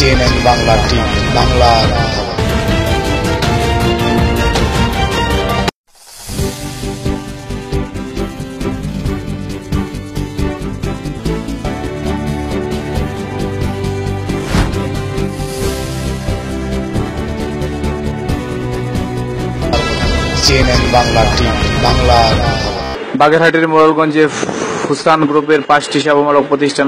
CNN Bangla TV, বাংলার CNN Bangla TV, বাংলার বাগেরহাটের মোড়লগঞ্জে ফুসান গ্রুপের 5টি সেবামূলক প্রতিষ্ঠান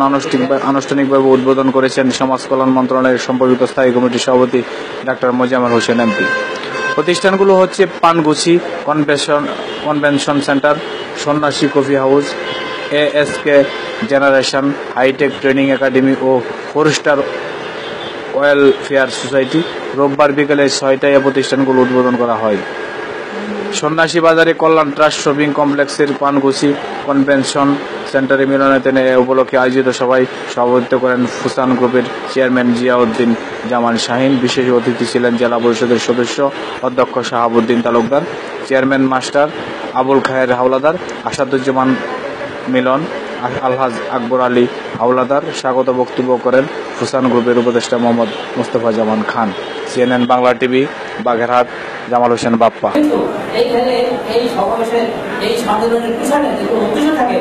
আনুষ্ঠানিকভাবে উদ্বোধন করেছেন সমাজ কল্যাণ মন্ত্রণালয়ের সম্পর্কিত স্থায়ী কমিটির সভাপতি ডাক্তার মোজাম্মেল হোসেন এমপি। প্রতিষ্ঠানগুলো হচ্ছে Panguchi convention centre, Sannyasi coffee house, ASK generation hitech training academy ও 4 স্টার ওয়েলফেয়ার সোসাইটি। রোববার বিকেলে 6টায় এ প্রতিষ্ঠানগুলো উদ্বোধন করা হয়। সন্ন্যাসী বাজারে কল্যাণ ট্রাস্ট শপিং কমপ্লেক্সের পানগুছি কনভেনশন সেন্টারে মিলনায়তনে এ উপলক্ষে আয়োজিত সভায় সভাপতিত্ব করেন ফুসান গ্রুপের চেয়ারম্যান জিয়াউদ্দিন জামান শাহিন। বিশেষ অতিথি ছিলেন জেলা পরিষদের সদস্য অধ্যক্ষ শাহাবুদ্দিন তালুকদার, চেয়ারম্যান মাস্টার আবুল খায়ের হাওলাদার, আসাদুজ্জামান মিলন, আলহাজ আকবর আলী হাওলাদার। স্বাগত বক্তব্য করেন ফুসান গ্রুপের উপদেষ্টা মোহাম্মদ মোস্তফা জামান খান। CNN Bangla TV, Bagerhat, Jamal Hossain Bappa. এইখানে এই সমাবেশের এই সম্মেলনের পিছনে যদি উদ্দেশ্য থাকে